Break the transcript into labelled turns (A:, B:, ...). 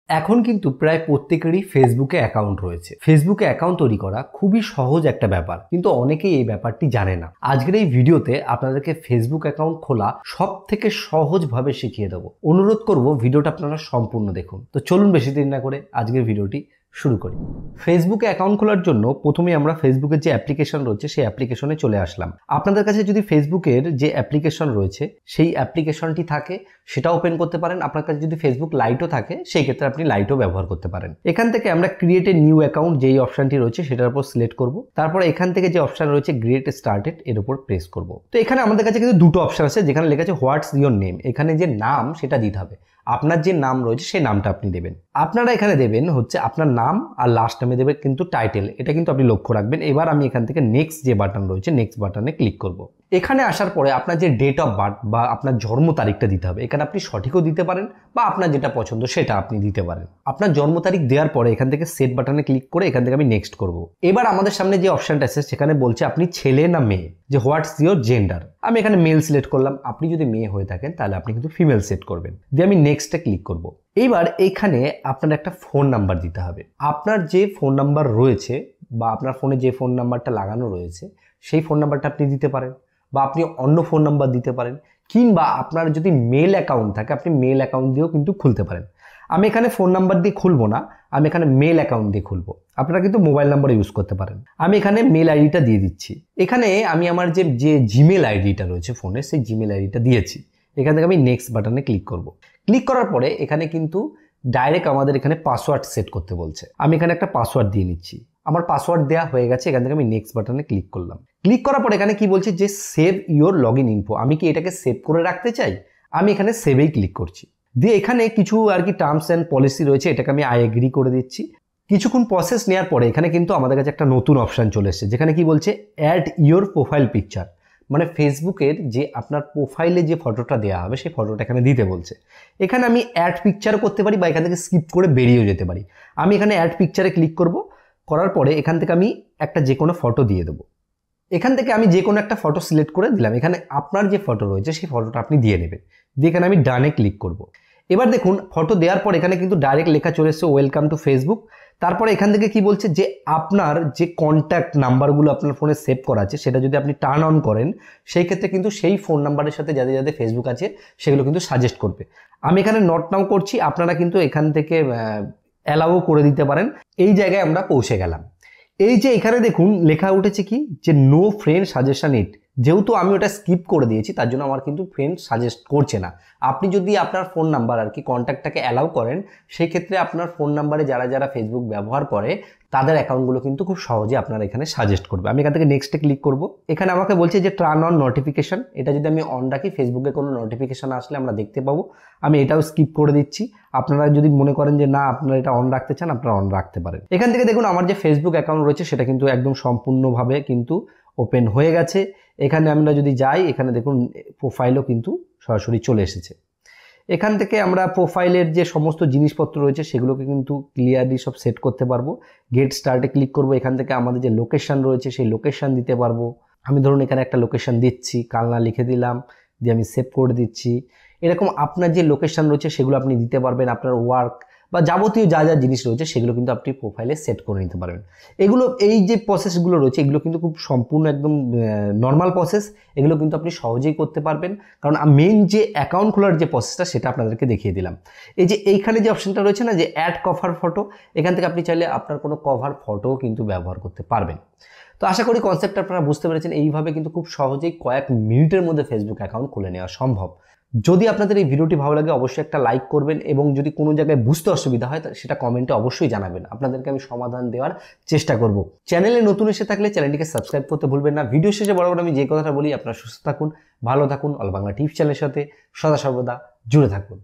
A: এখন কিন্তু প্রায় প্রত্যেকেরই ফেসবুকে অ্যাকাউন্ট রয়েছে। ফেসবুকে অ্যাকাউন্ট তৈরি করা খুবই সহজ একটা ব্যাপার, কিন্তু অনেকেই এই ব্যাপারটি জানে না। আজকের এই ভিডিওতে আপনাদেরকে ফেসবুক অ্যাকাউন্ট খোলা সব থেকে সহজভাবে শিখিয়ে দেবো। অনুরোধ করব ভিডিওটা আপনারা সম্পূর্ণ দেখুন। তো চলুন বেশি দেরি না করে আজকের ভিডিওটি শুরু করি। ফেসবুকে অ্যাকাউন্ট খোলার জন্য প্রথমে আমরা ফেসবুকের যে অ্যাপ্লিকেশন রয়েছে সেই অ্যাপ্লিকেশনে চলে আসলাম। আপনাদের কাছে যদি ফেসবুকের যে অ্যাপ্লিকেশন রয়েছে সেই অ্যাপ্লিকেশনটি থাকে সেটা ওপেন করতে পারেন। আপনার কাছে যদি ফেসবুক লাইটও থাকে সেই ক্ষেত্রে আপনি লাইটও ব্যবহার করতে পারেন। এখান থেকে আমরা ক্রিয়েট এ নিউ অ্যাকাউন্ট যেই অপশনটি রয়েছে সেটার উপর সিলেক্ট করব। তারপরে এখান থেকে যে অপশন রয়েছে গেট স্টার্টেড এর উপর প্রেস করব। তো এখানে আমাদের কাছে কিন্তু দুটো অপশন আছে, যেখানে লেখা আছে হোয়াটস ইয়োর নেম। এখানে যে নাম সেটা দিতে হবে, আপনার যে নাম রয়েছে সেই নামটা আপনি দেবেন। আপনারা এখানে দেবেন হচ্ছে আপনার নাম আর লাস্ট নামে দেবেন কিন্তু টাইটেল, এটা কিন্তু আপনি লক্ষ্য রাখবেন। এবার আমি এখান থেকে নেক্সট যে বাটন রয়েছে নেক্সট বাটনে ক্লিক করব। এখানে আসার পরে আপনার যে ডেট অফ বার্থ বা আপনার জন্ম তারিখটা দিতে হবে। এখানে আপনি সঠিকও দিতে পারেন বা আপনার যেটা পছন্দ সেটা আপনি দিতে পারেন। আপনার জন্ম তারিখ দেওয়ার পরে এখান থেকে সেট বাটনে ক্লিক করে এখান থেকে আমি নেক্সট করব। এবার আমাদের সামনে যে অপশনটা আছে সেখানে বলছে আপনি ছেলে না মেয়ে, যে হোয়াটস ইয়োর জেন্ডার। আমি এখানে মেল সিলেক্ট করলাম। আপনি যদি মেয়ে হয়ে থাকেন তাহলে আপনি কিন্তু ফিমেল সেট করবেন। দিয়ে আমি নেক্সটে ক্লিক করব। এইবার এখানে আপনার একটা ফোন নাম্বার দিতে হবে। আপনার যে ফোন নাম্বার রয়েছে বা আপনার ফোনে যে ফোন নাম্বারটা লাগানো রয়েছে সেই ফোন নাম্বারটা আপনি দিতে পারেন, বা আপনি অন্য ফোন নাম্বার দিতে পারেন, কিংবা আপনার যদি মেল অ্যাকাউন্ট থাকে আপনি মেল অ্যাকাউন্ট দিয়েও কিন্তু খুলতে পারেন। আমি এখানে ফোন নাম্বার দিয়ে খুলবো না, আমি এখানে মেল অ্যাকাউন্ট দিয়ে খুলবো। আপনারা কিন্তু মোবাইল নাম্বার ইউজ করতে পারেন। আমি এখানে মেল আইডিটা দিয়ে দিচ্ছি। এখানে আমি আমার যে জিমেল আইডিটা রয়েছে ফোনে সেই জিমেল আইডিটা দিয়েছি। এখান থেকে আমি নেক্সট বাটনে ক্লিক করব। ক্লিক করার পরে এখানে কিন্তু ডাইরেক্ট আমাদের এখানে পাসওয়ার্ড সেট করতে বলছে। আমি এখানে একটা পাসওয়ার্ড দিয়ে নিচ্ছি। আমার পাসওয়ার্ড দেওয়া হয়ে গেছে। এখান থেকে আমি নেক্সট বাটনে ক্লিক করলাম। ক্লিক করার পর এখানে কি বলছে যে save your log in info. আমি কি এটাকে সেভ করে রাখতে চাই? আমি এখানে সেভেই ক্লিক করছি। দিয়ে এখানে কিছু আর কি টার্মস অ্যান্ড পলিসি রয়েছে, এটাকে আমি আই এগ্রি করে দিচ্ছি। কিছুক্ষণ প্রসেস নেওয়ার পরে এখানে কিন্তু আমাদের কাছে একটা নতুন অপশান চলে এসেছে, যেখানে কি বলছে অ্যাড ইওর প্রোফাইল পিকচার। মানে ফেসবুকের যে আপনার প্রোফাইলে যে ফটোটা দেওয়া হবে সেই ফটোটা এখানে দিতে বলছে। এখানে আমি অ্যাড পিকচারও করতে পারি বা এখান থেকে স্কিপ করে বেরিয়েও যেতে পারি। আমি এখানে অ্যাড পিকচারে ক্লিক করব। করার পরে এখান থেকে আমি একটা যে কোনো ফটো দিয়ে দেবো। এখান থেকে আমি যে কোনো একটা ফটো সিলেক্ট করে দিলাম। এখানে আপনার যে ফটো রয়েছে সেই ফটোটা আপনি দিয়ে নেবেন। দিয়ে এখানে আমি ডানে ক্লিক করব। এবার দেখুন ফটো দেওয়ার পর এখানে কিন্তু ডাইরেক্ট লেখা চলে এসেছে ওয়েলকাম টু ফেসবুক। তারপরে এখান থেকে কি বলছে যে আপনার যে কন্ট্যাক্ট নাম্বারগুলো আপনার ফোনে সেভ করা আছে সেটা যদি আপনি টার্ন অন করেন সেই ক্ষেত্রে কিন্তু সেই ফোন নাম্বারের সাথে যাদের যাদের ফেসবুক আছে সেগুলো কিন্তু সাজেস্ট করবে। আমি এখানে নট নাও করছি, আপনারা কিন্তু এখান থেকে অ্যালাউ করে দিতে পারেন। এই জায়গায় আমরা পৌঁছে গেলাম। এই যে এখানে দেখুন লেখা উঠেছে কি যে নো ফ্রেন্ড সাজেশন ইট। যেহেতু আমি ওটা স্কিপ করে দিয়েছি তার জন্য আমার কিন্তু ফ্রেন্ড সাজেস্ট করছে না। আপনি যদি আপনার ফোন নাম্বার আর কি কন্ট্যাক্টটাকে অ্যালাউ করেন সেই ক্ষেত্রে আপনার ফোন নাম্বারে যারা যারা ফেসবুক ব্যবহার করে তাদের অ্যাকাউন্টগুলো কিন্তু খুব সহজে আপনার এখানে সাজেস্ট করবে। আমি এখান থেকে নেক্সটে ক্লিক করব। এখানে আমাকে বলছে যে টার্ন অন নোটিফিকেশন। এটা যদি আমি অন রাখি ফেসবুকে কোনো নোটিফিকেশন আসলে আমরা দেখতে পাবো। আমি এটাও স্কিপ করে দিচ্ছি। আপনারা যদি মনে করেন যে না আপনারা এটা অন রাখতে চান আপনারা অন রাখতে পারেন। এখান থেকে দেখুন আমার যে ফেসবুক অ্যাকাউন্ট রয়েছে সেটা কিন্তু একদম সম্পূর্ণভাবে কিন্তু ওপেন হয়ে গেছে। এখানে আমরা যদি যাই এখানে দেখুন প্রোফাইলও কিন্তু সরাসরি চলে এসেছে। এখান থেকে আমরা প্রোফাইলের যে সমস্ত জিনিসপত্র রয়েছে সেগুলোকে কিন্তু ক্লিয়ারলি সব সেট করতে পারবো। গেট স্টার্টে ক্লিক করব। এখান থেকে আমাদের যে লোকেশন রয়েছে সেই লোকেশন দিতে পারবো। আমি ধরুন এখানে একটা লোকেশন দিচ্ছি, কালনা লিখে দিলাম, দিয়ে আমি সেভ করে দিচ্ছি। এরকম আপনার যে লোকেশন রয়েছে সেগুলো আপনি দিতে পারবেন। আপনার ওয়ার্ক বা যাবতীয় যা যা জিনিস রয়েছে সেগুলো কিন্তু আপনি প্রোফাইলে সেট করে নিতে পারবেন। এগুলো এই যে প্রসেসগুলো রয়েছে এগুলো কিন্তু খুব সম্পূর্ণ একদম নর্মাল প্রসেস। এগুলো কিন্তু আপনি সহজেই করতে পারবেন, কারণ মেন যে অ্যাকাউন্ট খোলার যে প্রসেসটা সেটা আপনাদেরকে দেখিয়ে দিলাম। এই যে এইখানে যে অপশনটা রয়েছে না যে অ্যাড কভার ফটো, এখান থেকে আপনি চাইলে আপনার কোনো কভার ফটোও কিন্তু ব্যবহার করতে পারবেন। তো আশা করি কনসেপ্টটা আপনারা বুঝতে পেরেছেন। এইভাবে কিন্তু খুব সহজেই কয়েক মিনিটের মধ্যে ফেসবুক অ্যাকাউন্ট খুলে নেওয়া সম্ভব। যদি আপনাদের এই ভিডিওটি ভালো লাগে অবশ্যই একটা লাইক করবেন, এবং যদি কোনো জায়গায় বুঝতে অসুবিধা হয় সেটা কমেন্টে অবশ্যই জানাবেন। আপনাদেরকে আমি সমাধান দেওয়ার চেষ্টা করব। চ্যানেলে নতুন এসে থাকলে চ্যানেলটিকে সাবস্ক্রাইব করতে ভুলবেন না। ভিডিও শেষে বরাবর আমি যে কথাটা বলি, আপনারা সুস্থ থাকুন, ভালো থাকুন, অল বাংলা টিপস চ্যানেলের সাথে সদা সর্বদা জুড়ে থাকুন।